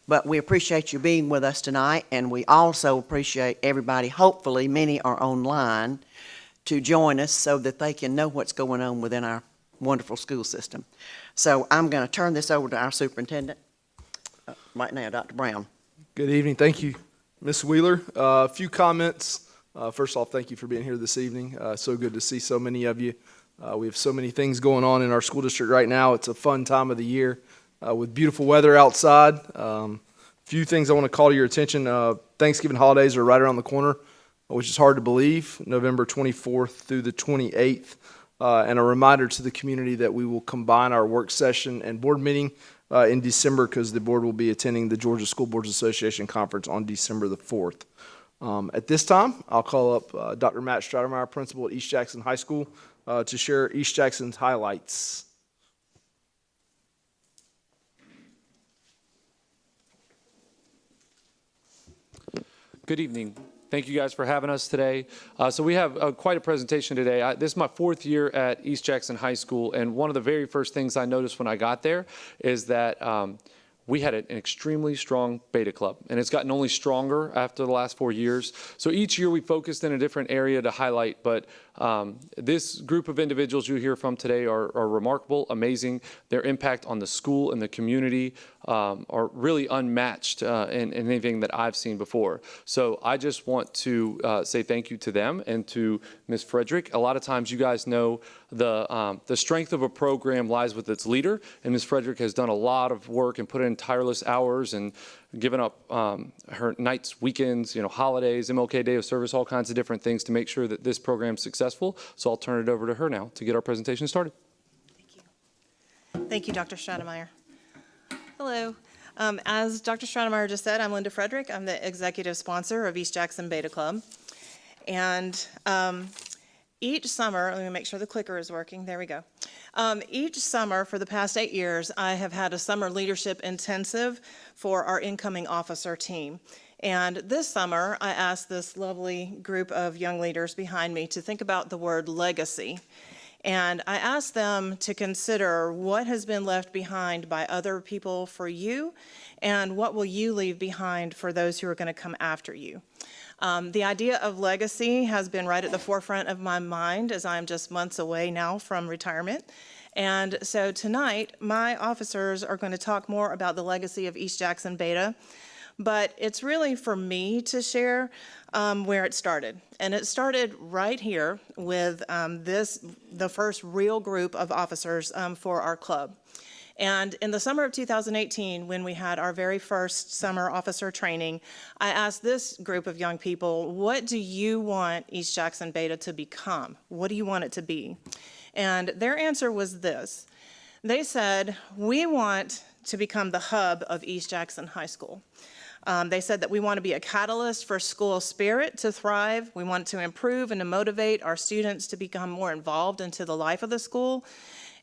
But we appreciate you being with us tonight, and we also appreciate everybody, hopefully many are online, to join us so that they can know what's going on within our wonderful school system. So I'm going to turn this over to our superintendent right now, Dr. Brown. Good evening. Thank you, Ms. Wheeler. A few comments. First off, thank you for being here this evening. So good to see so many of you. We have so many things going on in our school district right now. It's a fun time of the year with beautiful weather outside. Few things I want to call to your attention. Thanksgiving holidays are right around the corner, which is hard to believe, November 24th through the 28th. And a reminder to the community that we will combine our work session and board meeting in December, because the board will be attending the Georgia School Boards Association Conference on December the 4th. At this time, I'll call up Dr. Matt Stratemeyer, principal at East Jackson High School, to share East Jackson's highlights. Good evening. Thank you guys for having us today. So we have quite a presentation today. This is my 4th year at East Jackson High School, and one of the very first things I noticed when I got there is that we had an extremely strong beta club, and it's gotten only stronger after the last 4 years. So each year we focused in a different area to highlight, but this group of individuals you hear from today are remarkable, amazing. Their impact on the school and the community are really unmatched in anything that I've seen before. So I just want to say thank you to them and to Ms. Frederick. A lot of times you guys know the strength of a program lies with its leader, and Ms. Frederick has done a lot of work and put in tireless hours and given up her nights, weekends, holidays, MLK Day of Service, all kinds of different things to make sure that this program is successful. So I'll turn it over to her now to get our presentation started. Thank you. Thank you, Dr. Stratemeyer. Hello. As Dr. Stratemeyer just said, I'm Linda Frederick. I'm the executive sponsor of East Jackson Beta Club. And each summer, let me make sure the clicker is working. There we go. Each summer for the past 8 years, I have had a summer leadership intensive for our incoming officer team. And this summer, I asked this lovely group of young leaders behind me to think about the word legacy. And I asked them to consider what has been left behind by other people for you, and what will you leave behind for those who are going to come after you. The idea of legacy has been right at the forefront of my mind, as I'm just months away now from retirement. And so tonight, my officers are going to talk more about the legacy of East Jackson Beta, but it's really for me to share where it started. And it started right here with the first real group of officers for our club. And in the summer of 2018, when we had our very first summer officer training, I asked this group of young people, what do you want East Jackson Beta to become? What do you want it to be? And their answer was this. They said, we want to become the hub of East Jackson High School. They said that we want to be a catalyst for school spirit to thrive. We want to improve and to motivate our students to become more involved into the life of the school.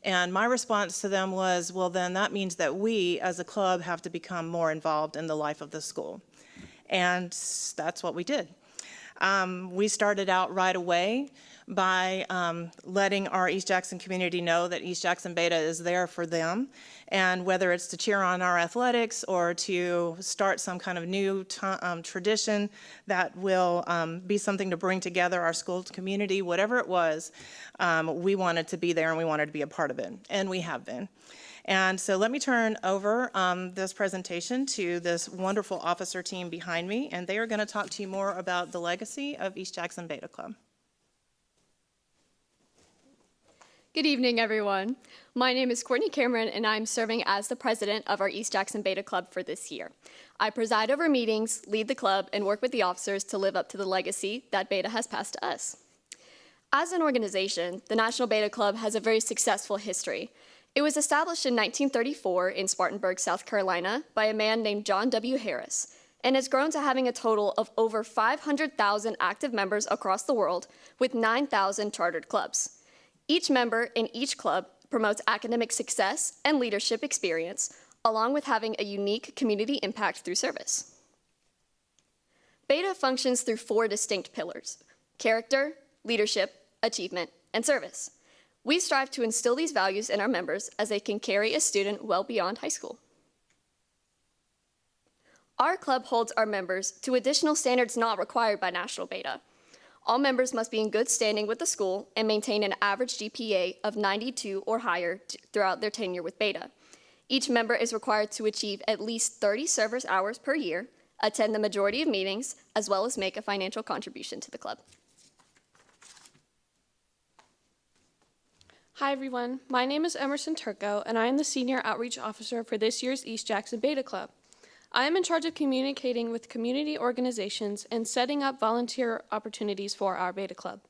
And my response to them was, well, then that means that we as a club have to become more involved in the life of the school. And that's what we did. We started out right away by letting our East Jackson community know that East Jackson Beta is there for them. And whether it's to cheer on our athletics or to start some kind of new tradition that will be something to bring together our school community, whatever it was, we wanted to be there and we wanted to be a part of it. And we have been. And so let me turn over this presentation to this wonderful officer team behind me, and they are going to talk to you more about the legacy of East Jackson Beta Club. Good evening, everyone. My name is Courtney Cameron, and I'm serving as the president of our East Jackson Beta Club for this year. I preside over meetings, lead the club, and work with the officers to live up to the legacy that Beta has passed to us. As an organization, the National Beta Club has a very successful history. It was established in 1934 in Spartanburg, South Carolina, by a man named John W. Harris, and has grown to having a total of over 500,000 active members across the world, with 9,000 chartered clubs. Each member in each club promotes academic success and leadership experience, along with having a unique community impact through service. Beta functions through 4 distinct pillars: character, leadership, achievement, and service. We strive to instill these values in our members as they can carry a student well beyond high school. Our club holds our members to additional standards not required by National Beta. All members must be in good standing with the school and maintain an average GPA of 92 or higher throughout their tenure with Beta. Each member is required to achieve at least 30 service hours per year, attend the majority of meetings, as well as make a financial contribution to the club. Hi everyone, my name is Emerson Turco and I am the Senior Outreach Officer for this year's East Jackson Beta Club. I am in charge of communicating with community organizations and setting up volunteer opportunities for our Beta Club.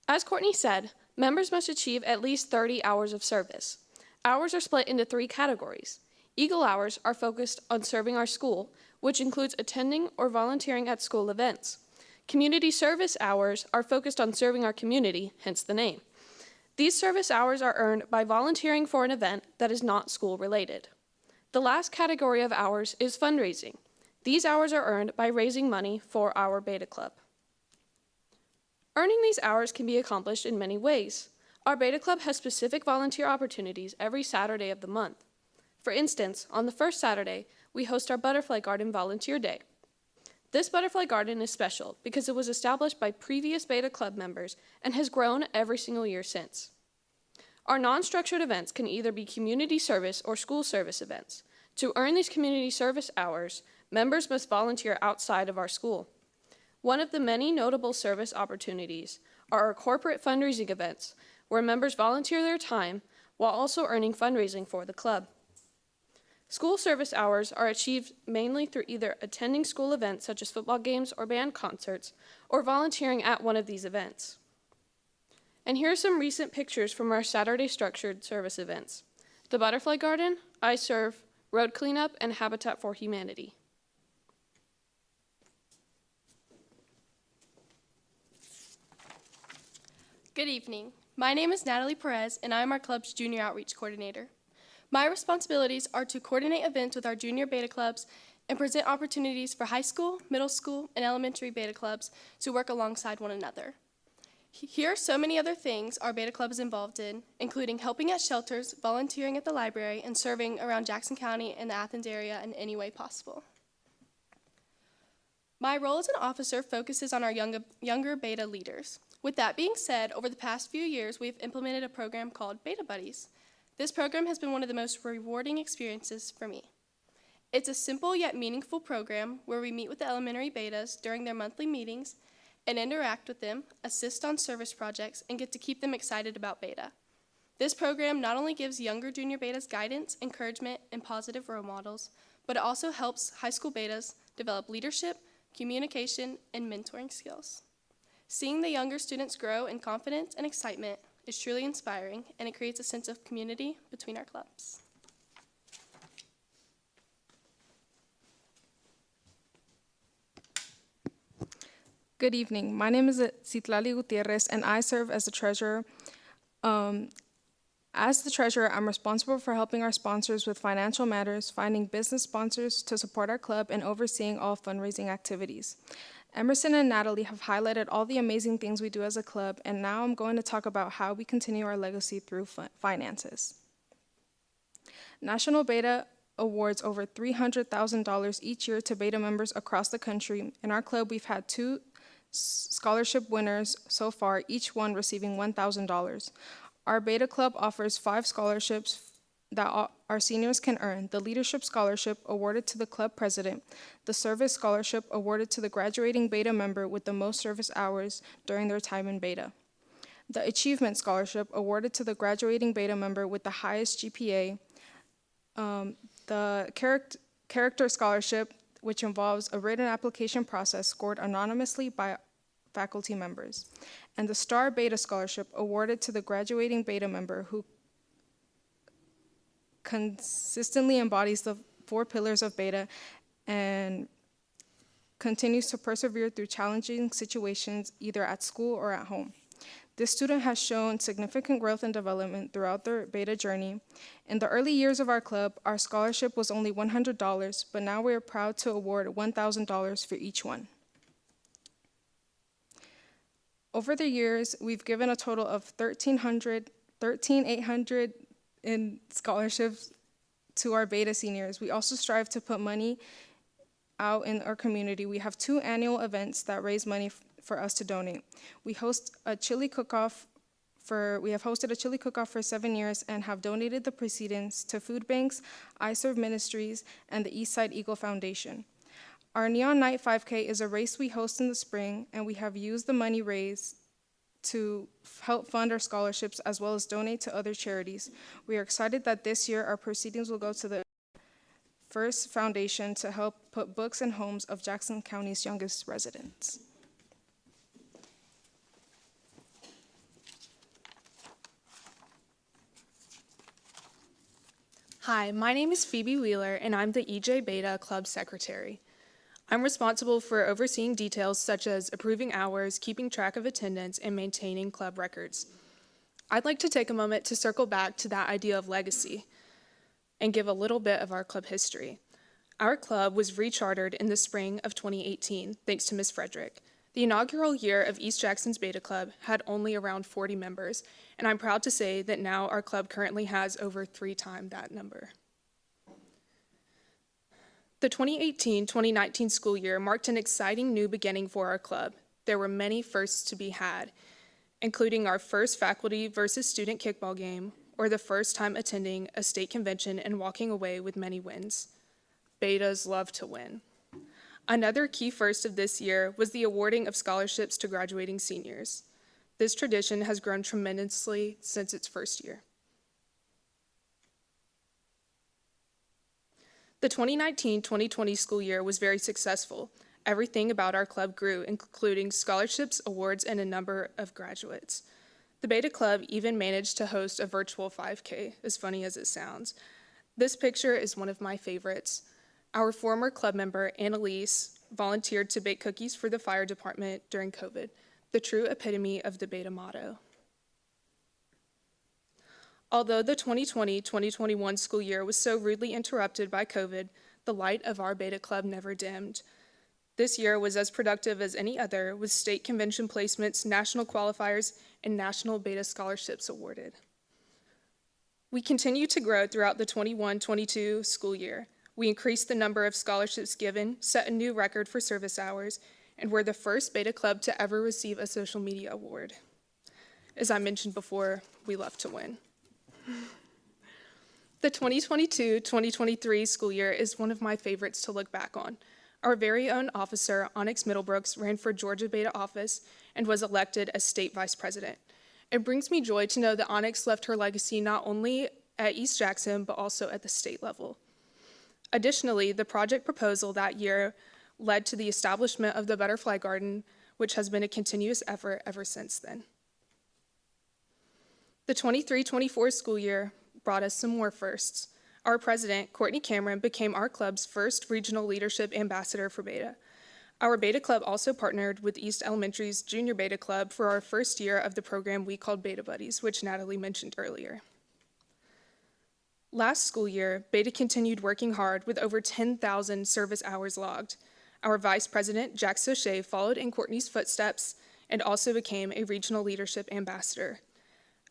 As Courtney said, members must achieve at least 30 hours of service. Hours are split into 3 categories. Eagle hours are focused on serving our school, which includes attending or volunteering at school events. Community service hours are focused on serving our community, hence the name. These service hours are earned by volunteering for an event that is not school related. The last category of hours is fundraising. These hours are earned by raising money for our Beta Club. Earning these hours can be accomplished in many ways. Our Beta Club has specific volunteer opportunities every Saturday of the month. For instance, on the first Saturday, we host our Butterfly Garden Volunteer Day. This Butterfly Garden is special because it was established by previous Beta Club members and has grown every single year since. Our non-structured events can either be community service or school service events. To earn these community service hours, members must volunteer outside of our school. One of the many notable service opportunities are our corporate fundraising events, where members volunteer their time while also earning fundraising for the club. School service hours are achieved mainly through either attending school events such as football games or band concerts, or volunteering at one of these events. And here are some recent pictures from our Saturday structured service events: the Butterfly Garden, I Serve, Road Cleanup, and Habitat for Humanity. Good evening. My name is Natalie Perez, and I am our club's Junior Outreach Coordinator. My responsibilities are to coordinate events with our junior Beta Clubs and present opportunities for high school, middle school, and elementary Beta Clubs to work alongside one another. Here are so many other things our Beta Club is involved in, including helping at shelters, volunteering at the library, and serving around Jackson County and the Athens area in any way possible. My role as an officer focuses on our younger Beta leaders. With that being said, over the past few years, we've implemented a program called Beta Buddies. This program has been one of the most rewarding experiences for me. It's a simple yet meaningful program where we meet with the elementary betas during their monthly meetings and interact with them, assist on service projects, and get to keep them excited about Beta. This program not only gives younger junior betas guidance, encouragement, and positive role models, but it also helps high school betas develop leadership, communication, and mentoring skills. Seeing the younger students grow in confidence and excitement is truly inspiring, and it creates a sense of community between our clubs. Good evening. My name is Citlali Gutierrez, and I serve as the treasurer. As the treasurer, I'm responsible for helping our sponsors with financial matters, finding business sponsors to support our club, and overseeing all fundraising activities. Emerson and Natalie have highlighted all the amazing things we do as a club, and now I'm going to talk about how we continue our legacy through finances. National Beta awards over $300,000 each year to Beta members across the country. In our club, we've had 2 scholarship winners so far, each one receiving $1,000. Our Beta Club offers 5 scholarships that our seniors can earn: the Leadership Scholarship awarded to the club president, the Service Scholarship awarded to the graduating Beta member with the most service hours during their time in Beta, the Achievement Scholarship awarded to the graduating Beta member with the highest GPA, the Character Scholarship, which involves a written application process scored anonymously by faculty members, and the Star Beta Scholarship awarded to the graduating Beta member who consistently embodies the 4 pillars of Beta and continues to persevere through challenging situations either at school or at home. This student has shown significant growth and development throughout their Beta journey. In the early years of our club, our scholarship was only $100, but now we are proud to award $1,000 for each one. Over the years, we've given a total of $1,300 in scholarships to our Beta seniors. We also strive to put money out in our community. We have 2 annual events that raise money for us to donate. We host a chili cook-off we have hosted a chili cook-off for 7 years and have donated the proceedings to food banks, I Serve Ministries, and the Eastside Eagle Foundation. Our Neon Night 5K is a race we host in the spring, and we have used the money raised to help fund our scholarships as well as donate to other charities. We are excited that this year our proceedings will go to the First Foundation to help put books in homes of Jackson County's youngest residents. Hi, my name is Phoebe Wheeler, and I'm the EJ Beta Club Secretary. I'm responsible for overseeing details such as approving hours, keeping track of attendance, and maintaining club records. I'd like to take a moment to circle back to that idea of legacy and give a little bit of our club history. Our club was rechartered in the spring of 2018, thanks to Ms. Frederick. The inaugural year of East Jackson's Beta Club had only around 40 members, and I'm proud to say that now our club currently has over 3 times that number. The 2018-2019 school year marked an exciting new beginning for our club. There were many firsts to be had, including our first faculty versus student kickball game, or the first time attending a state convention and walking away with many wins. Betas love to win. Another key first of this year was the awarding of scholarships to graduating seniors. This tradition has grown tremendously since its first year. The 2019-2020 school year was very successful. Everything about our club grew, including scholarships, awards, and a number of graduates. The Beta Club even managed to host a virtual 5K, as funny as it sounds. This picture is one of my favorites. Our former club member, Annalise, volunteered to bake cookies for the fire department during COVID, the true epitome of the Beta motto. Although the 2020-2021 school year was so rudely interrupted by COVID, the light of our Beta Club never dimmed. This year was as productive as any other, with state convention placements, national qualifiers, and national Beta scholarships awarded. We continued to grow throughout the 21-22 school year. We increased the number of scholarships given, set a new record for service hours, and were the first Beta Club to ever receive a social media award. As I mentioned before, we love to win. The 2022-2023 school year is one of my favorites to look back on. Our very own officer, Onyx Middlebrooks, ran for Georgia Beta office and was elected as state vice president. It brings me joy to know that Onyx left her legacy not only at East Jackson, but also at the state level. Additionally, the project proposal that year led to the establishment of the Butterfly Garden, which has been a continuous effort ever since then. The 23-24 school year brought us some more firsts. Our president, Courtney Cameron, became our club's first regional leadership ambassador for Beta. Our Beta Club also partnered with East Elementary's Junior Beta Club for our first year of the program we called Beta Buddies, which Natalie mentioned earlier. Last school year, Beta continued working hard with over 10,000 service hours logged. Our vice president, Jack Sochet, followed in Courtney's footsteps and also became a regional leadership ambassador.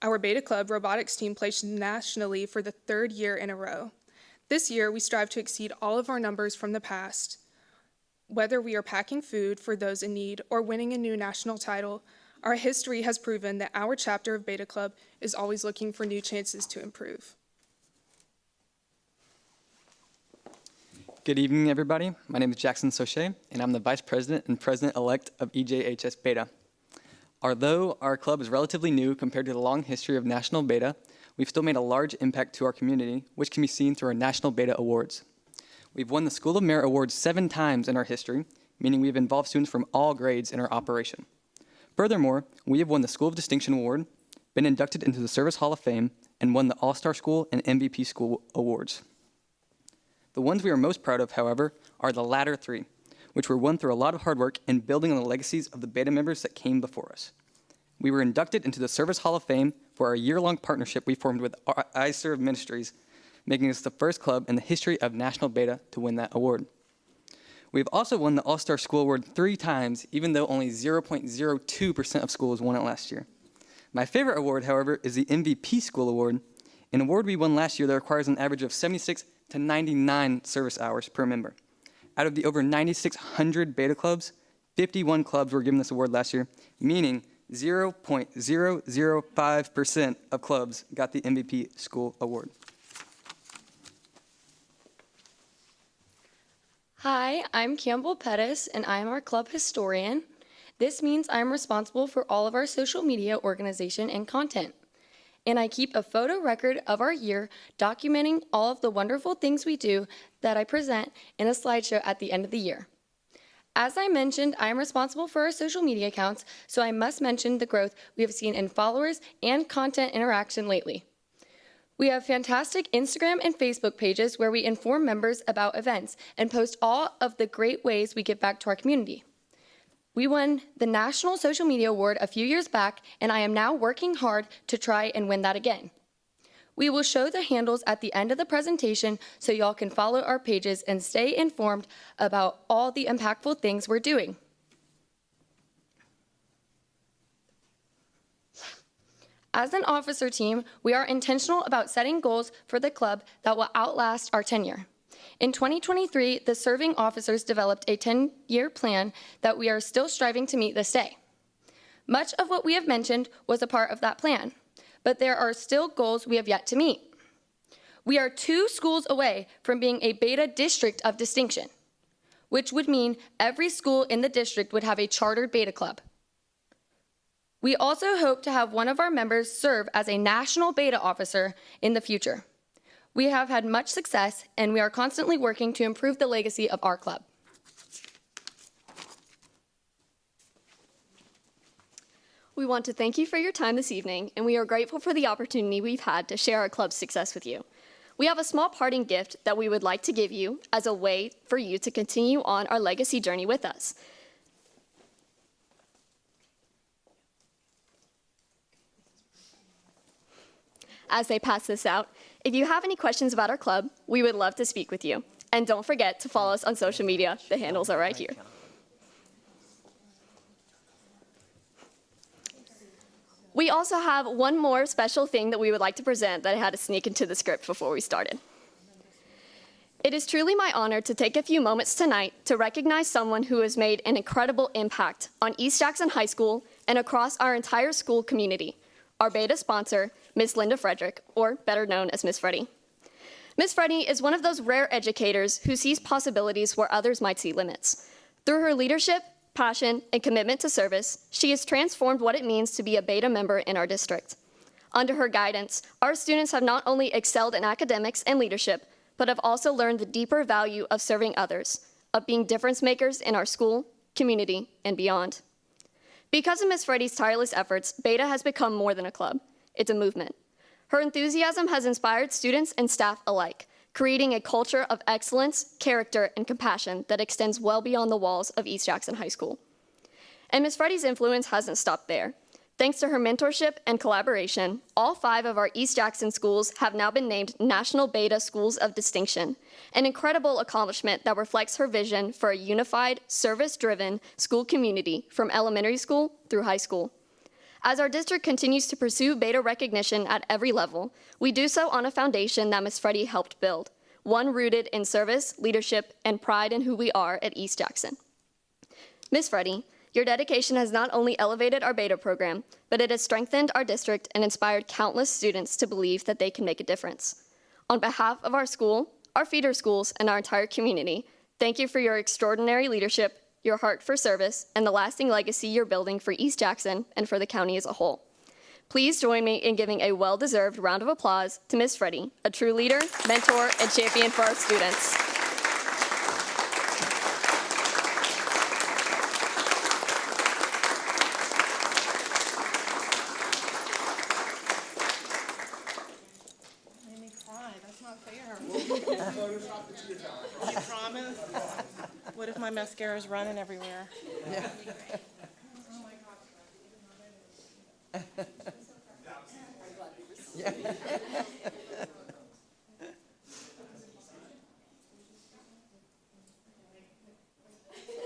Our Beta Club robotics team placed nationally for the 3rd year in a row. This year, we strive to exceed all of our numbers from the past. Whether we are packing food for those in need or winning a new national title, our history has proven that our chapter of Beta Club is always looking for new chances to improve. Good evening, everybody. My name is Jackson Sochet, and I'm the Vice President and President-elect of EJHS Beta. Although our club is relatively new compared to the long history of National Beta, we've still made a large impact to our community, which can be seen through our National Beta Awards. We've won the School of Merit Awards 7 times in our history, meaning we've involved students from all grades in our operation. Furthermore, we have won the School of Distinction Award, been inducted into the Service Hall of Fame, and won the All-Star School and MVP School Awards. The ones we are most proud of, however, are the latter 3, which were won through a lot of hard work and building on the legacies of the Beta members that came before us. We were inducted into the Service Hall of Fame for our year-long partnership we formed with I Serve Ministries, making us the first club in the history of National Beta to win that award. We've also won the All-Star School Award 3 times, even though only 0.02% of schools won it last year. My favorite award, however, is the MVP School Award, an award we won last year that requires an average of 76 to 99 service hours per member. Out of the over 9,600 beta clubs, 51 clubs were given this award last year, meaning 0.005% of clubs got the MVP School Award. Hi, I'm Campbell Pettis, and I'm our club historian. This means I'm responsible for all of our social media organization and content. And I keep a photo record of our year, documenting all of the wonderful things we do that I present in a slideshow at the end of the year. As I mentioned, I am responsible for our social media accounts, so I must mention the growth we have seen in followers and content interaction lately. We have fantastic Instagram and Facebook pages where we inform members about events and post all of the great ways we give back to our community. We won the National Social Media Award a few years back, and I am now working hard to try and win that again. We will show the handles at the end of the presentation so y'all can follow our pages and stay informed about all the impactful things we're doing. As an officer team, we are intentional about setting goals for the club that will outlast our tenure. In 2023, the serving officers developed a 10-year plan that we are still striving to meet this day. Much of what we have mentioned was a part of that plan, but there are still goals we have yet to meet. We are 2 schools away from being a beta district of distinction, which would mean every school in the district would have a chartered beta club. We also hope to have one of our members serve as a national beta officer in the future. We have had much success, and we are constantly working to improve the legacy of our club. We want to thank you for your time this evening, and we are grateful for the opportunity we've had to share our club's success with you. We have a small parting gift that we would like to give you as a way for you to continue on our legacy journey with us. As they pass this out, if you have any questions about our club, we would love to speak with you. And don't forget to follow us on social media. The handles are right here. We also have one more special thing that we would like to present that I had to sneak into the script before we started. It is truly my honor to take a few moments tonight to recognize someone who has made an incredible impact on East Jackson High School and across our entire school community, our beta sponsor, Ms. Linda Frederick, or better known as Ms. Freddie. Ms. Freddie is one of those rare educators who sees possibilities where others might see limits. Through her leadership, passion, and commitment to service, she has transformed what it means to be a beta member in our district. Under her guidance, our students have not only excelled in academics and leadership, but have also learned the deeper value of serving others, of being difference makers in our school, community, and beyond. Because of Ms. Freddie's tireless efforts, Beta has become more than a club. It's a movement. Her enthusiasm has inspired students and staff alike, creating a culture of excellence, character, and compassion that extends well beyond the walls of East Jackson High School. And Ms. Freddie's influence hasn't stopped there. Thanks to her mentorship and collaboration, all 5 of our East Jackson schools have now been named National Beta Schools of Distinction, an incredible accomplishment that reflects her vision for a unified, service-driven school community from elementary school through high school. As our district continues to pursue beta recognition at every level, we do so on a foundation that Ms. Freddie helped build, one rooted in service, leadership, and pride in who we are at East Jackson. Ms. Freddie, your dedication has not only elevated our beta program, but it has strengthened our district and inspired countless students to believe that they can make a difference. On behalf of our school, our feeder schools, and our entire community, thank you for your extraordinary leadership, your heart for service, and the lasting legacy you're building for East Jackson and for the county as a whole. Please join me in giving a well-deserved round of applause to Ms. Freddie, a true leader, mentor, and champion for our students. Made me cry. That's not fair. You promise? What if my mascara's running everywhere?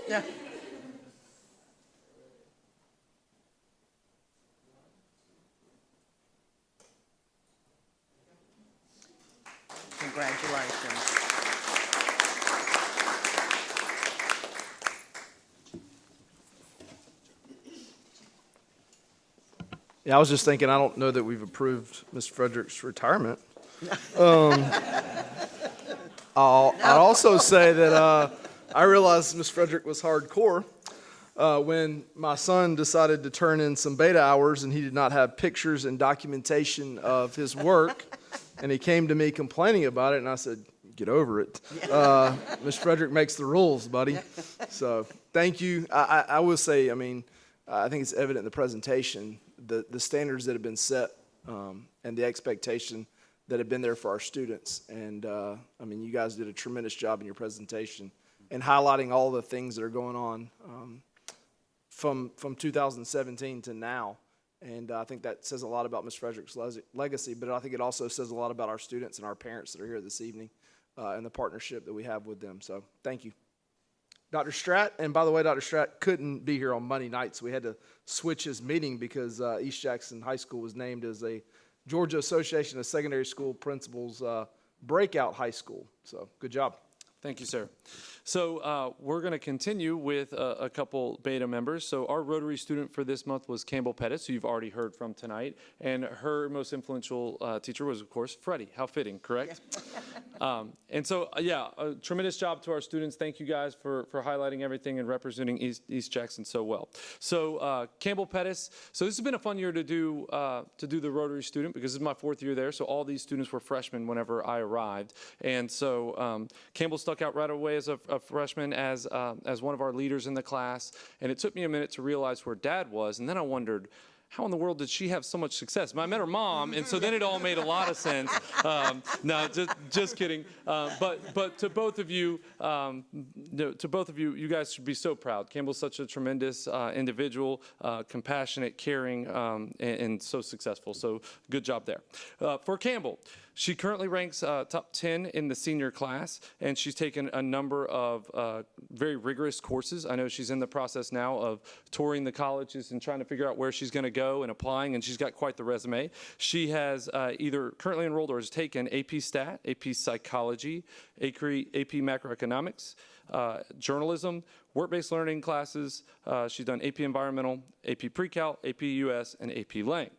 Yeah. Congratulations. Yeah, I was just thinking, I don't know that we've approved Mr. Frederick's retirement. I'd also say that I realized Ms. Frederick was hardcore when my son decided to turn in some beta hours and he did not have pictures and documentation of his work. And he came to me complaining about it, and I said, get over it. Ms. Frederick makes the rules, buddy. So thank you. I will say, I mean, I think it's evident in the presentation, the standards that have been set and the expectation that have been there for our students. And I mean, you guys did a tremendous job in your presentation and highlighting all the things that are going on from 2017 to now. And I think that says a lot about Ms. Frederick's legacy, but I think it also says a lot about our students and our parents that are here this evening and the partnership that we have with them. So thank you. Dr. Stratt, and by the way, Dr. Stratt couldn't be here on Monday night, so we had to switch his meeting because East Jackson High School was named as a Georgia Association of Secondary School Principals breakout high school. So good job. Thank you, sir. So we're going to continue with a couple beta members. So our Rotary student for this month was Campbell Pettis, who you've already heard from tonight. And her most influential teacher was, of course, Freddie. How fitting, correct? And so, yeah, a tremendous job to our students. Thank you guys for highlighting everything and representing East Jackson so well. So Campbell Pettis. So this has been a fun year to do the Rotary student because this is my 4th year there. So all these students were freshmen whenever I arrived. And so Campbell stuck out right away as a freshman as one of our leaders in the class. And it took me a minute to realize where Dad was. And then I wondered, how in the world did she have so much success? I met her mom, and so then it all made a lot of sense. No, just kidding. But to both of you, you guys should be so proud. Campbell's such a tremendous individual, compassionate, caring, and so successful. So good job there. For Campbell, she currently ranks top 10 in the senior class, and she's taken a number of very rigorous courses. I know she's in the process now of touring the colleges and trying to figure out where she's going to go and applying, and she's got quite the resume. She has either currently enrolled or has taken AP Stat, AP Psychology, AP Macroeconomics, journalism, work-based learning classes. She's done AP Environmental, AP Pre-Cal, AP US, and AP Lang.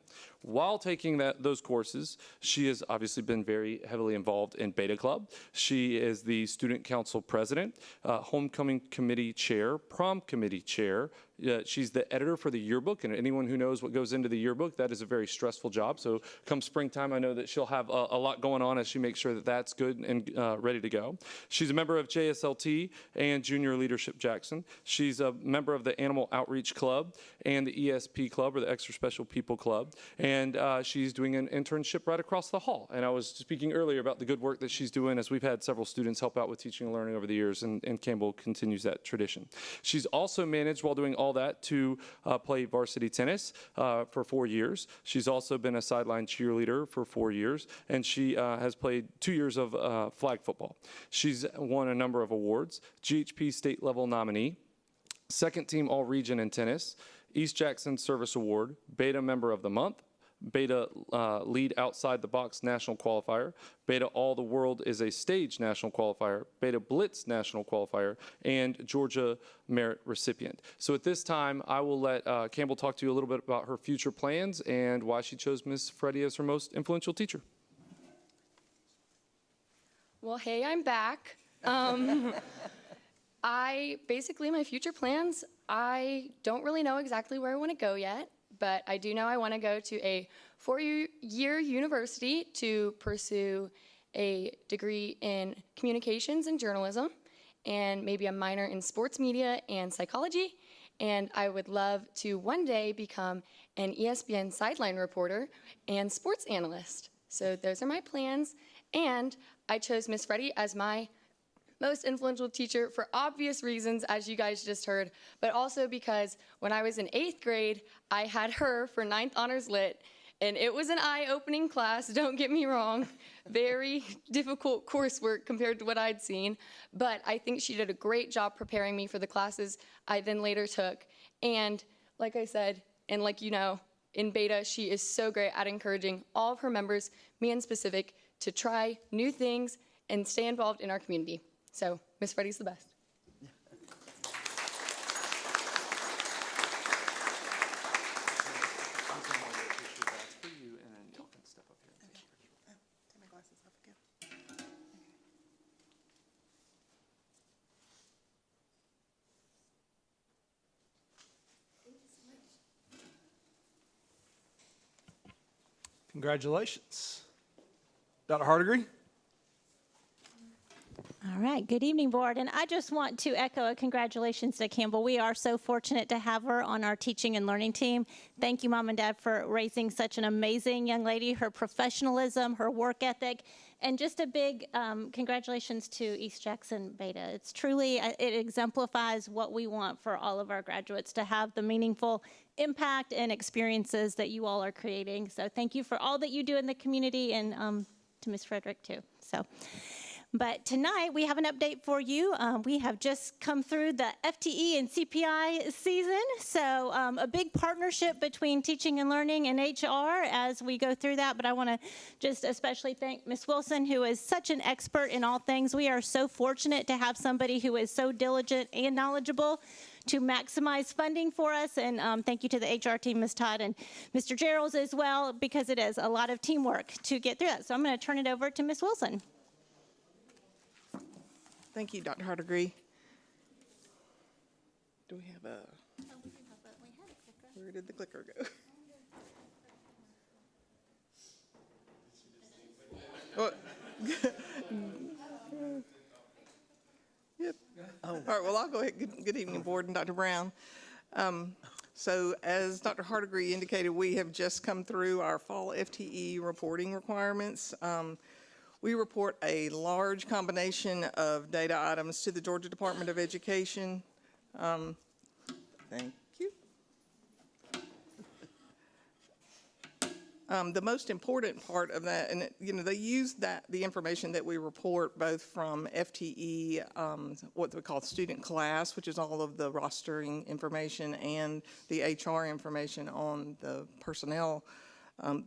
While taking those courses, she has obviously been very heavily involved in Beta Club. She is the student council president, homecoming committee chair, prom committee chair. She's the editor for the yearbook, and anyone who knows what goes into the yearbook, that is a very stressful job. So come springtime, I know that she'll have a lot going on as she makes sure that that's good and ready to go. She's a member of JSLT and Junior Leadership Jackson. She's a member of the Animal Outreach Club and the ESP Club, or the Extra Special People Club. And she's doing an internship right across the hall. And I was speaking earlier about the good work that she's doing, as we've had several students help out with teaching and learning over the years, and Campbell continues that tradition. She's also managed, while doing all that, to play varsity tennis for 4 years. She's also been a sideline cheerleader for 4 years, and she has played 2 years of flag football. She's won a number of awards: GHP state level nominee, second team all-region in tennis, East Jackson Service Award, Beta Member of the Month, Beta Lead Outside the Box National Qualifier, Beta All the World is a Stage National Qualifier, Beta Blitz National Qualifier, and Georgia Merit Recipient. So at this time, I will let Campbell talk to you a little bit about her future plans and why she chose Miss Freddie as her most influential teacher. Well, hey, I'm back. My future plans, I don't really know exactly where I want to go yet, but I do know I want to go to a 4-year university to pursue a degree in communications and journalism, and maybe a minor in sports media and psychology. And I would love to one day become an ESPN sideline reporter and sports analyst. So those are my plans. And I chose Miss Freddie as my most influential teacher for obvious reasons, as you guys just heard, but also because when I was in 8th grade, I had her for 9th Honors Lit, and it was an eye-opening class, don't get me wrong. Very difficult coursework compared to what I'd seen, but I think she did a great job preparing me for the classes I then later took. And like I said, and like you know, in Beta, she is so great at encouraging all of her members, me in specific, to try new things and stay involved in our community. So, Miss Freddie's the best. Congratulations. Dr. Hardigree? All right. Good evening, board. And I just want to echo a congratulations to Campbell. We are so fortunate to have her on our teaching and learning team. Thank you, Mom and Dad, for raising such an amazing young lady, her professionalism, her work ethic, and just a big congratulations to East Jackson Beta. It's truly, it exemplifies what we want for all of our graduates, to have the meaningful impact and experiences that you all are creating. So thank you for all that you do in the community, and to Ms. Frederick too. But tonight, we have an update for you. We have just come through the FTE and CPI season, so a big partnership between teaching and learning and HR as we go through that. But I want to just especially thank Ms. Wilson, who is such an expert in all things. We are so fortunate to have somebody who is so diligent and knowledgeable to maximize funding for us. And thank you to the HR team, Ms. Todd and Mr. Geralds as well, because it is a lot of teamwork to get through that. So I'm going to turn it over to Ms. Wilson. Thank you, Dr. Hardigree. Do we have a, where did the clicker go? Oh. Yep. All right, well, I'll go ahead. Good evening, board and Dr. Brown. So as Dr. Hardigree indicated, we have just come through our fall FTE reporting requirements. We report a large combination of data items to the Georgia Department of Education. Thank you. The most important part of that, and they use the information that we report both from FTE, what we call student class, which is all of the rostering information, and the HR information on the personnel.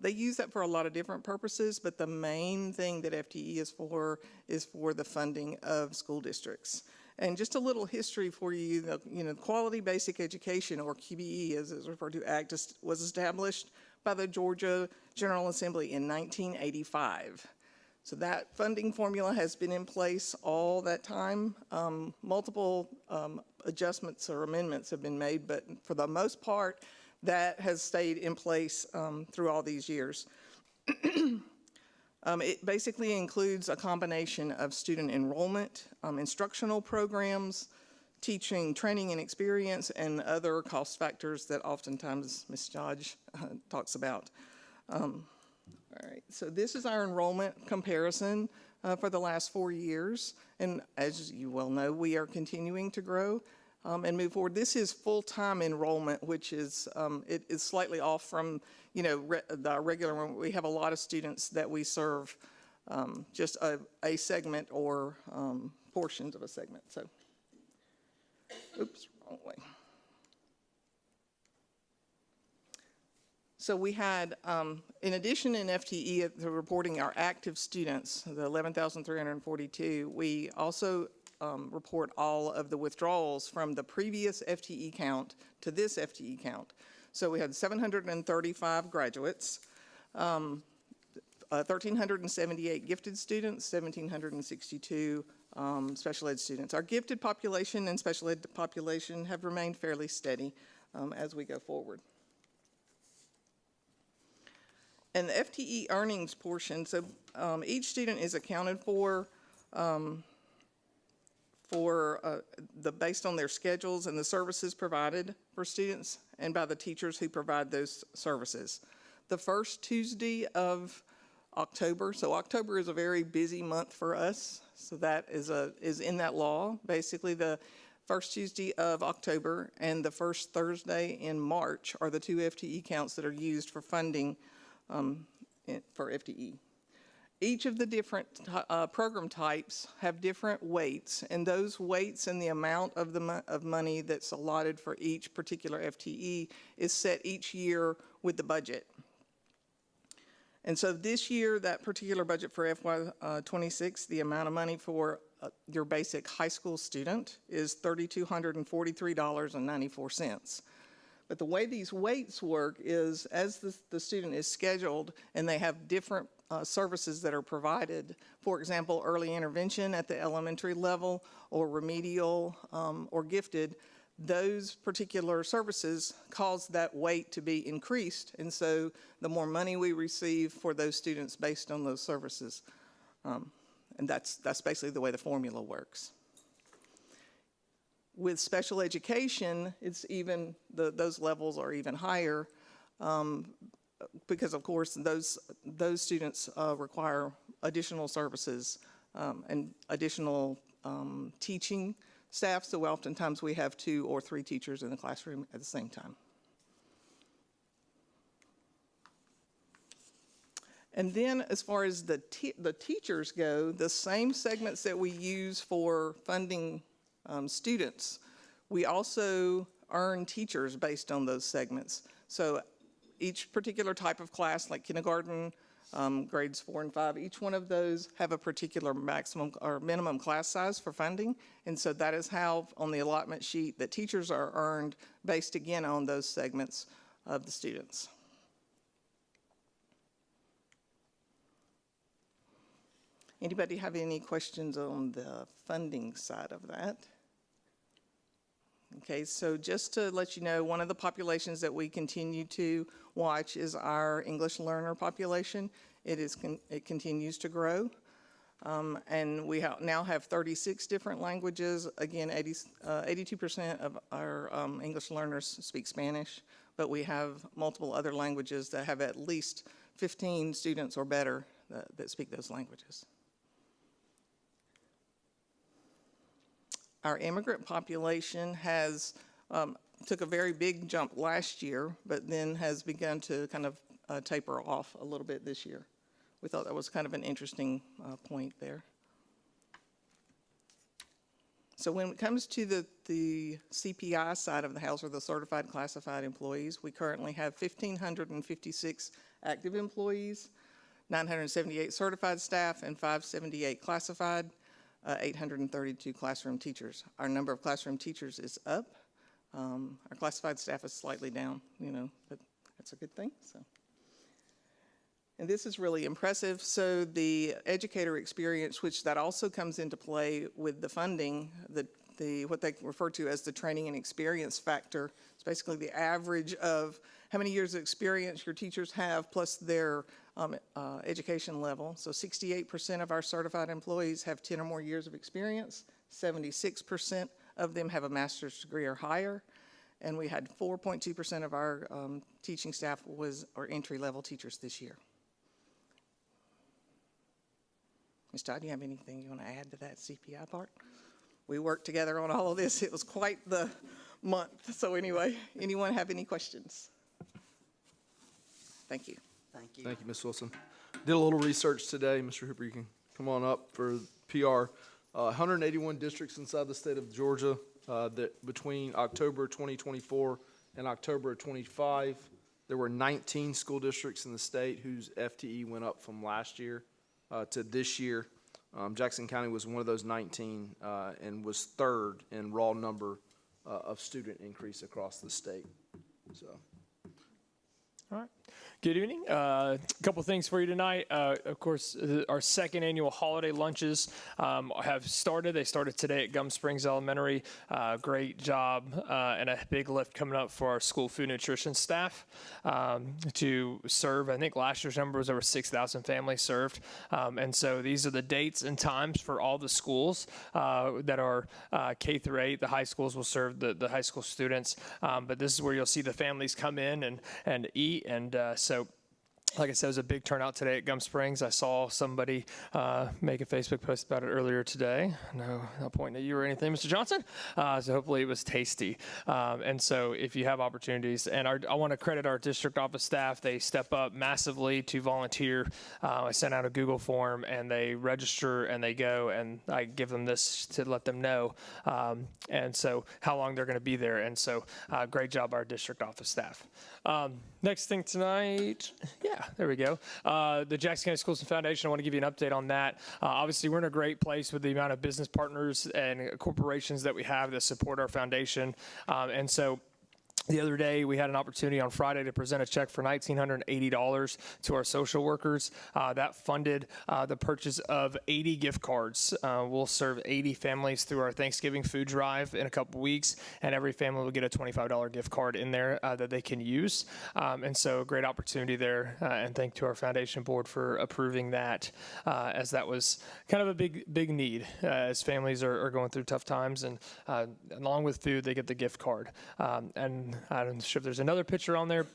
They use that for a lot of different purposes, but the main thing that FTE is for the funding of school districts. And just a little history for you, the Quality Basic Education, or QBE as it's referred to, Act was established by the Georgia General Assembly in 1985. So that funding formula has been in place all that time. Multiple adjustments or amendments have been made, but for the most part, that has stayed in place through all these years. It basically includes a combination of student enrollment, instructional programs, teaching, training, and experience, and other cost factors that oftentimes Ms. Dodge talks about. All right, so this is our enrollment comparison for the last 4 years. And as you well know, we are continuing to grow and move forward. This is full-time enrollment, which is it is slightly off from the regular one. We have a lot of students that we serve just a segment or portions of a segment. So, oops, wrong way. So we had, in addition in FTE, to reporting our active students, the 11,342, we also report all of the withdrawals from the previous FTE count to this FTE count. So we had 735 graduates, 1,378 gifted students, 1,762 special ed students. Our gifted population and special ed population have remained fairly steady as we go forward. And the FTE earnings portion, so each student is accounted for based on their schedules and the services provided for students and by the teachers who provide those services. The first Tuesday of October, so October is a very busy month for us, so that is in that law. Basically, the first Tuesday of October and the first Thursday in March are the two FTE counts that are used for funding for FTE. Each of the different program types have different weights, and those weights and the amount of money that's allotted for each particular FTE is set each year with the budget. And so this year, that particular budget for FY26, the amount of money for your basic high school student is $3,243.94. But the way these weights work is as the student is scheduled and they have different services that are provided, for example, early intervention at the elementary level or remedial or gifted, those particular services cause that weight to be increased, and so the more money we receive for those students based on those services. And that's basically the way the formula works. With special education, it's even, those levels are even higher, because of course those students require additional services and additional teaching staff, so oftentimes we have 2 or 3 teachers in the classroom at the same time. And then as far as the teachers go, the same segments that we use for funding students, we also earn teachers based on those segments. So each particular type of class, like kindergarten, grades 4 and 5, each one of those have a particular maximum or minimum class size for funding. And so that is how, on the allotment sheet, that teachers are earned based, again, on those segments of the students. Anybody have any questions on the funding side of that? Okay, so just to let you know, one of the populations that we continue to watch is our English learner population. It continues to grow. And we now have 36 different languages. Again, 82% of our English learners speak Spanish, but we have multiple other languages that have at least 15 students or better that speak those languages. Our immigrant population has took a very big jump last year, but then has begun to kind of taper off a little bit this year. We thought that was kind of an interesting point there. So when it comes to the CPI side of the house, or the certified classified employees, we currently have 1,556 active employees, 978 certified staff, and 578 classified. 832 classroom teachers. Our number of classroom teachers is up. Our classified staff is slightly down, but that's a good thing. So, and this is really impressive. So the educator experience, which that also comes into play with the funding, what they refer to as the training and experience factor. It's basically the average of how many years of experience your teachers have plus their education level. So 68% of our certified employees have 10 or more years of experience. 76% of them have a master's degree or higher. And we had 4.2% of our teaching staff are entry-level teachers this year. Ms. Todd, do you have anything you want to add to that CPI part? We worked together on all of this. It was quite the month. So anyway, anyone have any questions? Thank you. Thank you. Thank you, Ms. Wilson. Did a little research today. Mr. Hooper, you can come on up for PR. 181 districts inside the state of Georgia that between October 2024 and October 25, there were 19 school districts in the state whose FTE went up from last year to this year. Jackson County was one of those 19 and was third in raw number of student increase across the state. So. All right. Good evening. A couple things for you tonight. Of course, our second annual holiday lunches have started. They started today at Gum Springs Elementary. Great job and a big lift coming up for our school food nutrition staff to serve. I think last year's number was over 6,000 families served. And so these are the dates and times for all the schools that are K through 8. The high schools will serve the high school students. But this is where you'll see the families come in and eat. And so, like I said, it was a big turnout today at Gum Springs. I saw somebody make a Facebook post about it earlier today. No pointing at you or anything, Mr. Johnson. So hopefully it was tasty. And so if you have opportunities, and I want to credit our district office staff. They step up massively to volunteer. I sent out a Google form, and they register, and they go, and I give them this to let them know. And so how long they're going to be there. And so great job, our district office staff. Next thing tonight, there we go. The Jackson County Schools and Foundation, I want to give you an update on that. Obviously, we're in a great place with the amount of business partners and corporations that we have that support our foundation. And so The other day, we had an opportunity on Friday to present a check for $1,980 to our social workers. That funded the purchase of 80 gift cards. We'll serve 80 families through our Thanksgiving food drive in a couple weeks, and every family will get a $25 gift card in there that they can use. And so a great opportunity there, and thank to our foundation board for approving that, as that was kind of a big need as families are going through tough times, and along with food, they get the gift card. And I'm not sure if there's another picture on there,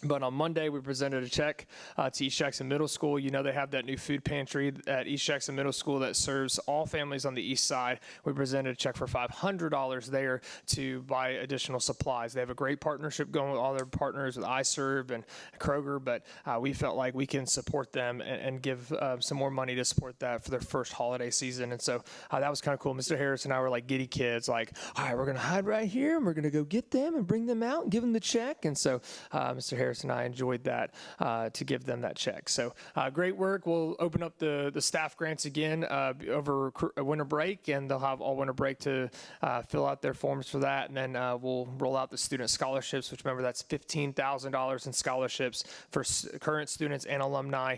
but on Monday, we presented a check to East Jackson Middle School. You know, they have that new food pantry at East Jackson Middle School that serves all families on the east side. We presented a check for $500 there to buy additional supplies. They have a great partnership going with all their partners with iServe and Kroger, but we felt like we can support them and give some more money to support that for their first holiday season. And so that was kind of cool. Mr. Harris and I were like giddy kids, like, all right, we're going to hide right here, and we're going to go get them and bring them out and give them the check. And so Mr. Harris and I enjoyed that to give them that check. So great work. We'll open up the staff grants again over winter break, and they'll have all winter break to fill out their forms for that. And then we'll roll out the student scholarships, which remember that's $15,000 in scholarships for current students and alumni.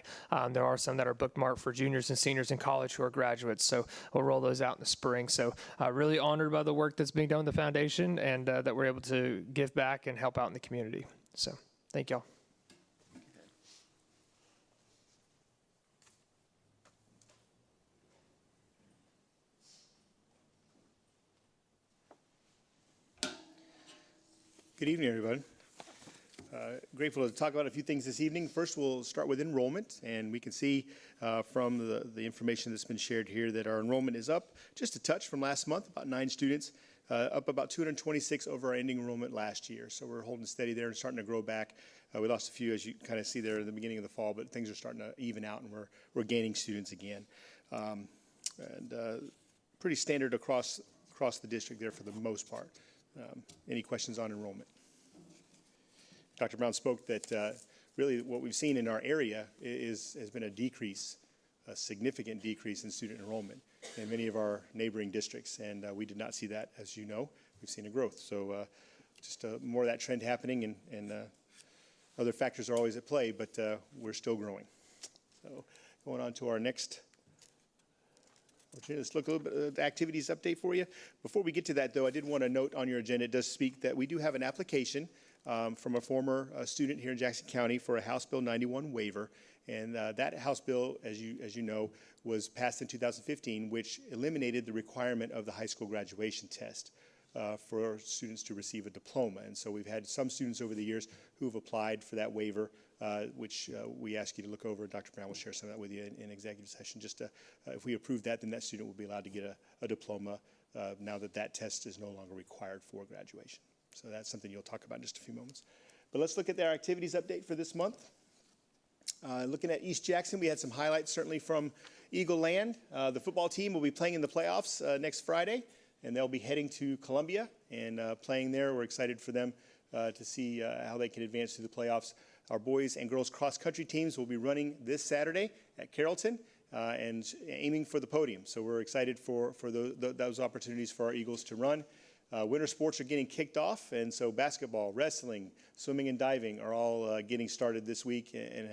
There are some that are bookmarked for juniors and seniors in college who are graduates. So we'll roll those out in the spring. So really honored by the work that's being done with the foundation, and that we're able to give back and help out in the community. So thank y'all. Good evening, everybody. Grateful to talk about a few things this evening. First, we'll start with enrollment, and we can see from the information that's been shared here that our enrollment is up just a touch from last month, about 9 students, up about 226 over our ending enrollment last year. So we're holding steady there and starting to grow back. We lost a few, as you kind of see there at the beginning of the fall, but things are starting to even out, and we're gaining students again. Pretty standard across the district there for the most part. Any questions on enrollment? Dr. Brown spoke that really what we've seen in our area has been a significant decrease in student enrollment in many of our neighboring districts, and we did not see that, as you know. We've seen a growth. So just more of that trend happening, and other factors are always at play, but we're still growing. So going on to our next. Let's look a little bit at the activities update for you. Before we get to that, though, I did want to note on your agenda, it does speak that we do have an application from a former student here in Jackson County for a House Bill 91 waiver. And that House bill, as you know, was passed in 2015, which eliminated the requirement of the high school graduation test for students to receive a diploma. And so we've had some students over the years who have applied for that waiver, which we ask you to look over. Dr. Brown will share some of that with you in executive session. Just if we approve that, then that student will be allowed to get a diploma now that that test is no longer required for graduation. So that's something you'll talk about in just a few moments. But let's look at their activities update for this month. Looking at East Jackson, we had some highlights certainly from Eagle Land. The football team will be playing in the playoffs next Friday, and they'll be heading to Columbia and playing there. We're excited for them to see how they can advance through the playoffs. Our boys and girls cross-country teams will be running this Saturday at Carrollton and aiming for the podium. So we're excited for those opportunities for our Eagles to run. Winter sports are getting kicked off, and so basketball, wrestling, swimming, and diving are all getting started this week. And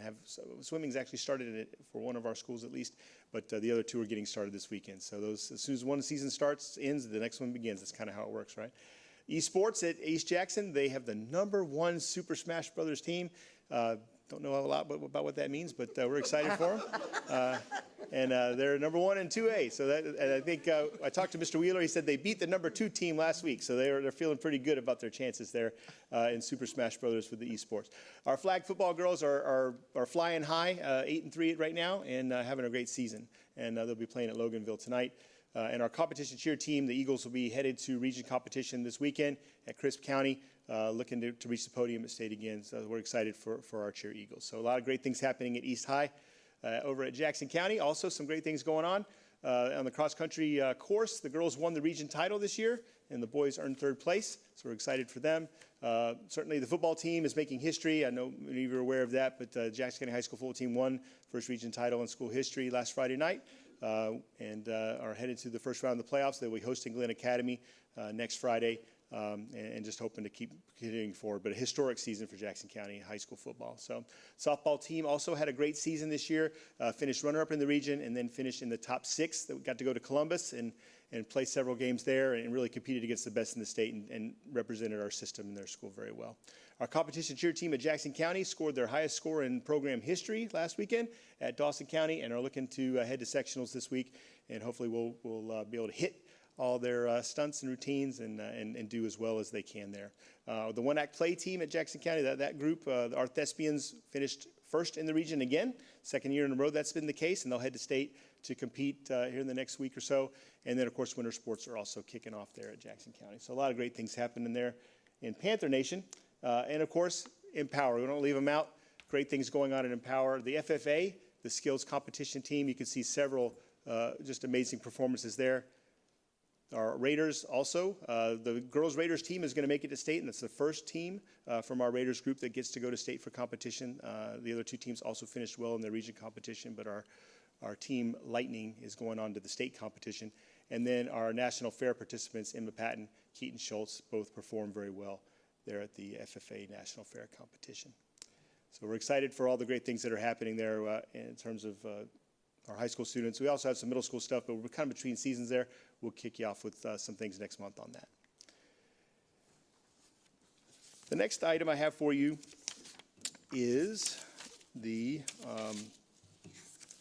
swimming's actually started for one of our schools at least, but the other 2 are getting started this weekend. So those, as soon as one season ends, the next one begins. That's kind of how it works, right? Esports at East Jackson, they have the #1 Super Smash Brothers team. Don't know a lot about what that means, but we're excited for them. And they're #1 in 2A. So and I think I talked to Mr. Wheeler. He said they beat the #2 team last week. So they're feeling pretty good about their chances there in Super Smash Brothers with the esports. Our flag football girls are flying high, 8-3 right now, and having a great season. And they'll be playing at Loganville tonight. And our competition cheer team, the Eagles, will be headed to region competition this weekend at Crisp County, looking to reach the podium at state again. So we're excited for our cheer Eagles. So a lot of great things happening at East High. Over at Jackson County, also some great things going on. On the cross-country course, the girls won the region title this year, and the boys earned 3rd place, so we're excited for them. Certainly the football team is making history. I know many of you are aware of that, but Jackson County High School football team won first region title in school history last Friday night, and are headed to the first round of the playoffs. They'll be hosting Glenn Academy next Friday and just hoping to keep continuing forward. But a historic season for Jackson County high school football. So softball team also had a great season this year, finished runner-up in the region and then finished in the top 6. That got to go to Columbus and play several games there and really competed against the best in the state and represented our system and their school very well. Our competition cheer team at Jackson County scored their highest score in program history last weekend at Dawson County and are looking to head to sectionals this week, and hopefully we'll be able to hit all their stunts and routines and do as well as they can there. The one-act play team at Jackson County, that group, our Thespians finished first in the region again, second year in a row that's been the case, and they'll head to state to compete here in the next week or so. And then, of course, winter sports are also kicking off there at Jackson County. So a lot of great things happening there in Panther Nation. And, of course, Empower. We don't leave them out. Great things going on at Empower. The FFA, the skills competition team, you can see several just amazing performances there. Our Raiders also, the girls Raiders team is going to make it to state, and that's the first team from our Raiders group that gets to go to state for competition. The other 2 teams also finished well in their region competition, but our team Lightning is going on to the state competition. And then our National Fair participants, Emma Patton, Keaton Schultz, both performed very well there at the FFA National Fair competition. So we're excited for all the great things that are happening there in terms of our high school students. We also have some middle school stuff, but we're kind of between seasons there. We'll kick you off with some things next month on that. The next item I have for you is the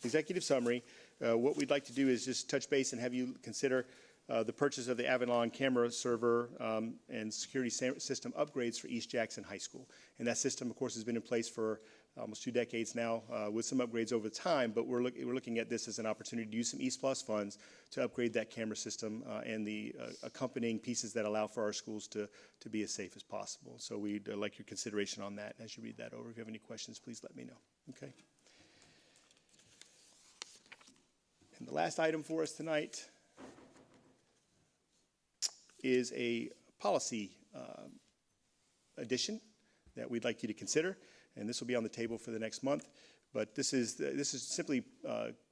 executive summary. What we'd like to do is just touch base and have you consider the purchase of the Avalon camera server and security system upgrades for East Jackson High School. And that system, of course, has been in place for almost 2 decades now with some upgrades over time, but we're looking at this as an opportunity to use some East Plus funds to upgrade that camera system and the accompanying pieces that allow for our schools to be as safe as possible. So we'd like your consideration on that as you read that over. If you have any questions, please let me know. Okay. And the last item for us tonight is a policy addition that we'd like you to consider. And this will be on the table for the next month. But this is simply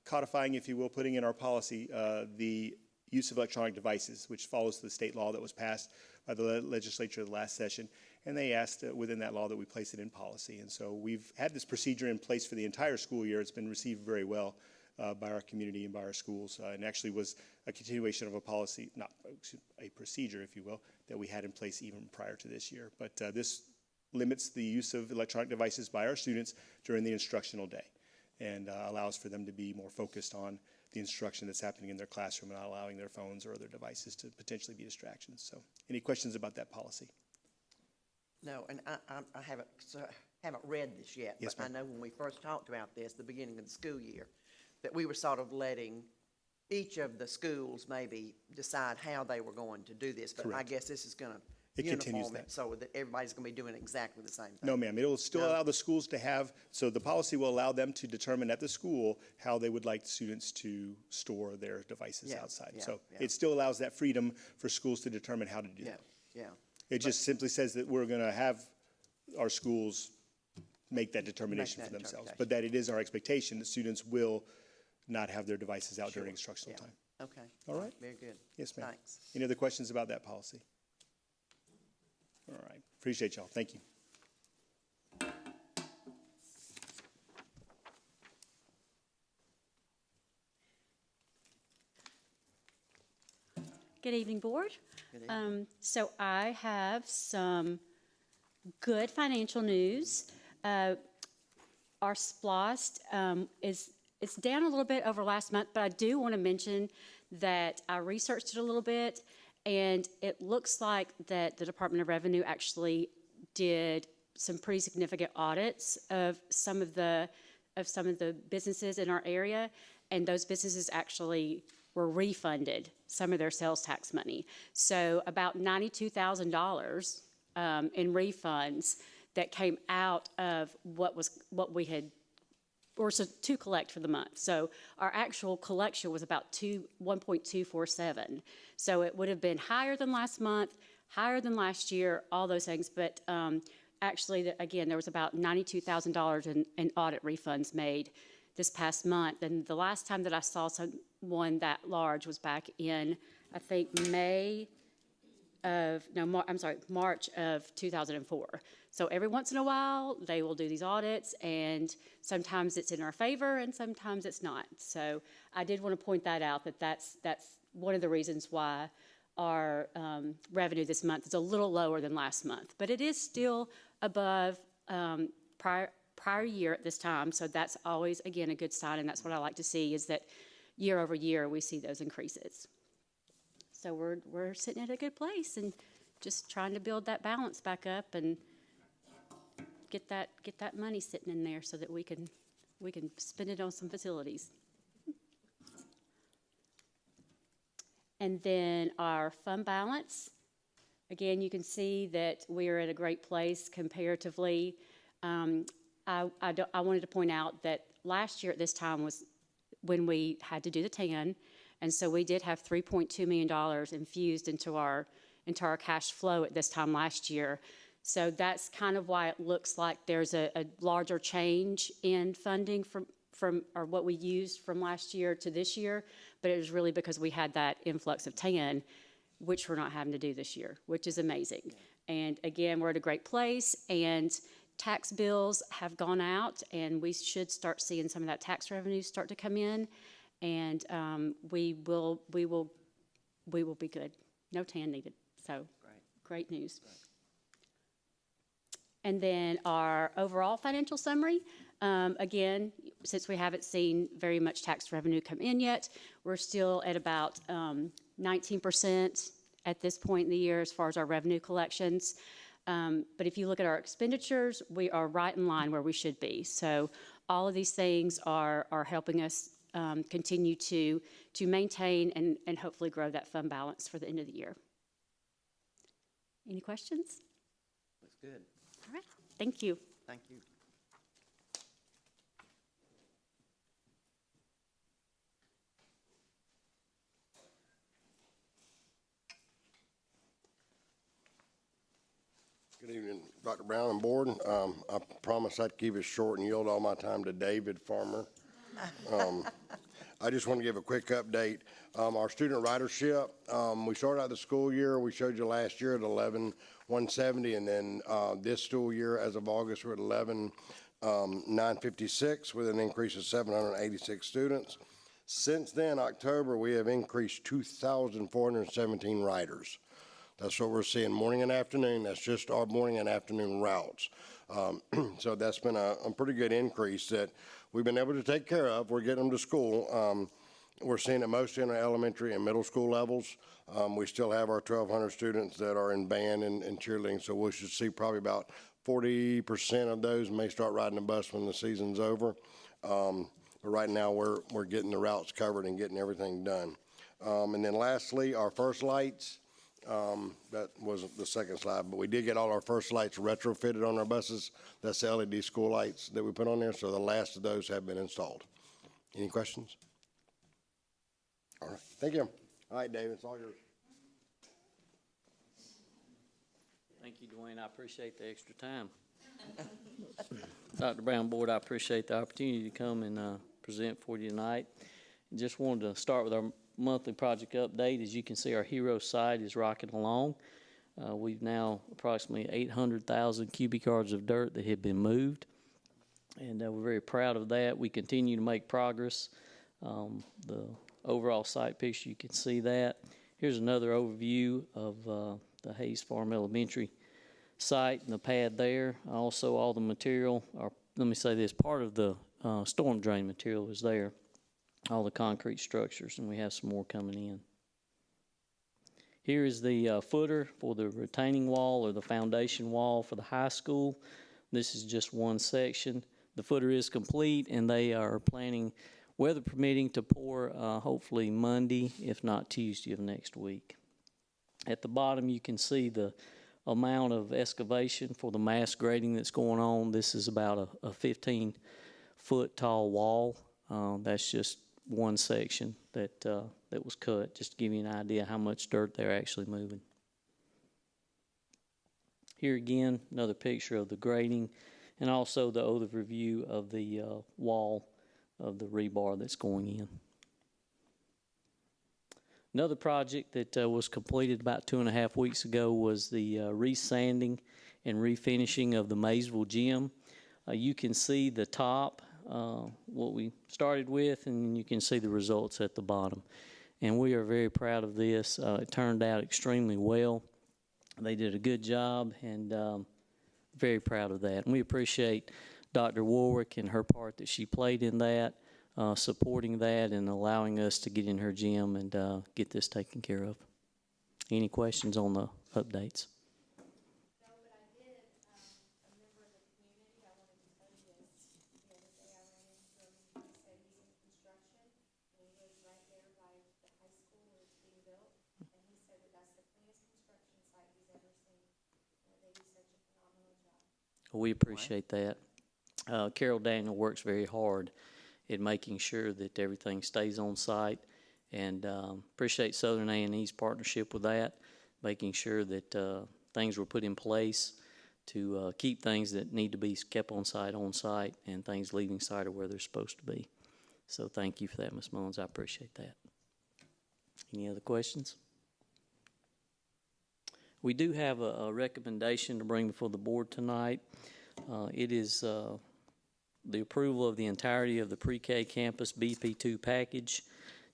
codifying, if you will, putting in our policy the use of electronic devices, which follows the state law that was passed by the legislature the last session. And they asked within that law that we place it in policy. And so we've had this procedure in place for the entire school year. It's been received very well by our community and by our schools, and actually was a continuation of a policy, not a procedure, if you will, that we had in place even prior to this year. But this limits the use of electronic devices by our students during the instructional day and allows for them to be more focused on the instruction that's happening in their classroom and not allowing their phones or other devices to potentially be distractions. So any questions about that policy? No, and I haven't read this yet, Yes, but I ma'am. know when we first talked about this, the beginning of the school year, that we were sort of letting each of the schools maybe decide how they were going to do this. But I Correct. guess this is going to It continues uniform that. it so that everybody's going to be doing exactly the same thing. No, ma'am. It will still No. allow the schools to have, so the policy will allow them to determine at the school how they would like students to store their devices Yeah, outside. yeah, So yeah. it still allows that freedom for schools to determine how to do Yeah, that. yeah. It just simply says that we're going to have our schools make that determination Make for that themselves. determination. But that it is our expectation that students will not have their devices out during instructional Yeah. time. Okay. All right. Very good. Yes, ma'am. Thanks. Any other questions about that policy? All right. Appreciate y'all. Thank you. Good evening, Board. So I have some good financial news. Our SPLOST it's down a little bit over last month, but I do want to mention that I researched it a little bit, and it looks like that the Department of Revenue actually did some pretty significant audits of some of the businesses in our area, and those businesses actually were refunded some of their sales tax money. So about $92,000 in refunds that came out of what we had or so to collect for the month. So our actual collection was about 1.247. So it would have been higher than last month, higher than last year, all those things. But actually, again, there was about $92,000 in audit refunds made this past month. And the last time that I saw one that large was back in, I think, May March of 2004. So every once in a while, they will do these audits, and sometimes it's in our favor and sometimes it's not. So I did want to point that out, that's one of the reasons why our revenue this month is a little lower than last month. But it is still above prior year at this time, so that's always, again, a good sign, and that's what I like to see, is that year over year we see those increases. So we're sitting at a good place and just trying to build that balance back up and get that money sitting in there so that we can spend it on some facilities. And then our fund balance, again, you can see that we are at a great place comparatively. I wanted to point out that last year at this time was when we had to do the TAN, and so we did have $3.2 million infused into our cash flow at this time last year. So that's kind of why it looks like there's a larger change in funding from or what we used from last year to this year, but it was really because we had that influx of TAN, which we're not having to do this year, which is amazing. And again, we're at a great place, and tax bills have gone out, and we should start seeing some of that tax revenue start to come in, and we will be good. No TAN needed. So great news. And then our overall financial summary, again, since we haven't seen very much tax revenue come in yet, we're still at about 19% at this point in the year as far as our revenue collections. But if you look at our expenditures, we are right in line where we should be. So all of these things are helping us continue to maintain and hopefully grow that fund balance for the end of the year. Any questions? Looks good. All right. Thank you. Thank you. Good evening, Dr. Brown and board. I promised I'd keep it short and yield all my time to David Farmer. I just want to give a quick update. Our student ridership, we started out the school year, we showed you last year at 11,170, and then this school year, as of August, we're at 11,956 with an increase of 786 students. Since then, October, we have increased 2,417 riders. That's what we're seeing morning and afternoon. That's just our morning and afternoon routes. So that's been a pretty good increase that we've been able to take care of. We're getting them to school. We're seeing it mostly in our elementary and middle school levels. We still have our 1,200 students that are in band and cheerleading, so we should see probably about 40% of those may start riding the bus when the season's over. But right now, we're getting the routes covered and getting everything done. And then lastly, our first lights. That wasn't the second slide, but we did get all our first lights retrofitted on our buses. That's the LED school lights that we put on there, so the last of those have been installed. Any questions? All right, thank you. All right, David, it's all yours. Thank you, Dwayne. I appreciate the extra time. Dr. Brown, board, I appreciate the opportunity to come and present for you tonight. Just wanted to start with our monthly project update. As you can see, our hero site is rocking along. We've now approximately 800,000 cubic yards of dirt that have been moved, and we're very proud of that. We continue to make progress. The overall site picture, you can see that. Here's another overview of the Hayes Farm Elementary site and the pad there. Also, all the material, or let me say this, part of the storm drain material is there. All the concrete structures, and we have some more coming in. Here is the footer for the retaining wall or the foundation wall for the high school. This is just one section. The footer is complete, and they are planning, weather permitting, to pour hopefully Monday, if not Tuesday of next week. At the bottom, you can see the amount of excavation for the mass grading that's going on. This is about a 15-foot tall wall. That's just one section that was cut, just to give you an idea how much dirt they're actually moving. Here again, another picture of the grading and also the overview of the wall of the rebar that's going in. Another project that was completed about 2.5 weeks ago was the resanding and refinishing of the Maysville Gym. You can see the top, what we started with, and you can see the results at the bottom. And we are very proud of this. It turned out extremely well. They did a good job, and very proud of that. And we appreciate Dr. Warwick and her part that she played in that, supporting that and allowing us to get in her gym and get this taken care of. Any questions on the updates? We appreciate that. Carol Daniel works very hard at making sure that everything stays on site, and appreciate Southern A&E's partnership with that, making sure that things were put in place to keep things that need to be kept on site, and things leaving site are where they're supposed to be. So thank you for that, Ms. Mullins. I appreciate that. Any other questions? We do have a recommendation to bring before the board tonight. It is the approval of the entirety of the pre-K campus BP2 package.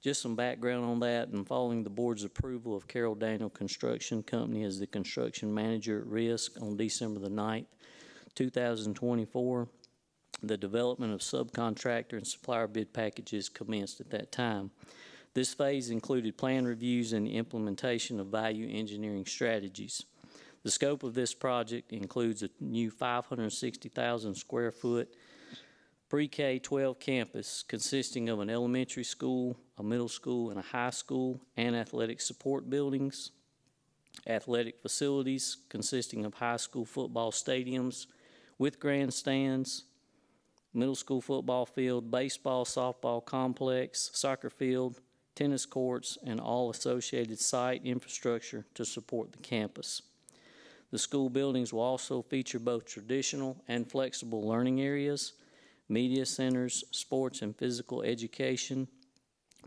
Just some background on that, and following the board's approval of Carol Daniel Construction Company as the construction manager at risk on December the 9th, 2024, the development of subcontractor and supplier bid packages commenced at that time. This phase included plan reviews and the implementation of value engineering strategies. The scope of this project includes a new 560,000 square foot pre-K-12 campus consisting of an elementary school, a middle school, and a high school, and athletic support buildings, athletic facilities consisting of high school football stadiums with grandstands, middle school football field, baseball, softball complex, soccer field, tennis courts, and all associated site infrastructure to support the campus. The school buildings will also feature both traditional and flexible learning areas, media centers, sports and physical education,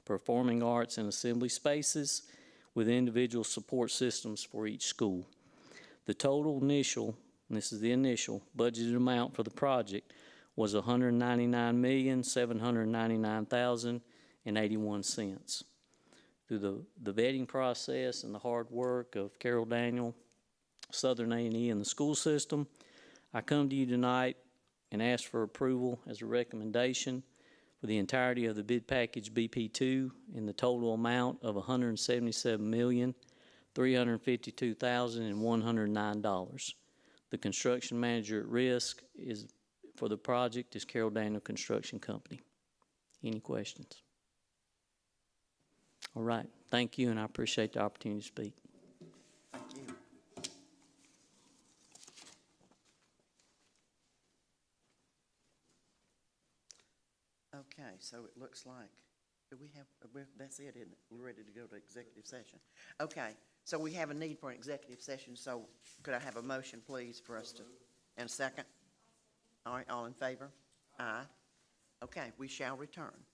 performing arts and assembly spaces, with individual support systems for each school. The total initial, and this is the initial, budgeted amount for the project was $199,799,081. Through the vetting process and the hard work of Carol Daniel, Southern A&E, and the school system, I come to you tonight and ask for approval as a recommendation for the entirety of the bid package BP2 in the total amount of $177,352,109. The construction manager at risk for the project is Carol Daniel Construction Company. Any questions? All right. Thank you, and I appreciate the opportunity to speak. Thank you. Okay, so it looks like, do we have, that's it, isn't it? We're ready to go to executive session. Okay, so we have a need for an executive session, so could I have a motion, please, for us to, and a second? All right, all in favor? Aye. Okay, we shall return.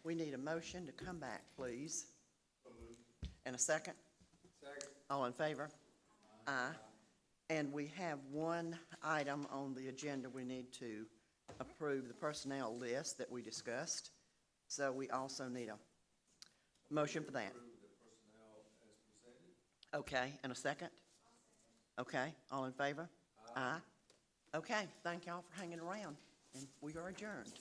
We need a motion to come back, please. And a second? Second. All in favor? Aye. And we have one item on the agenda. We need to approve the personnel list that we discussed. So we also need a motion for that. Okay, and a second? Okay, all in favor? Aye. Okay, thank y'all for hanging around, and we are adjourned.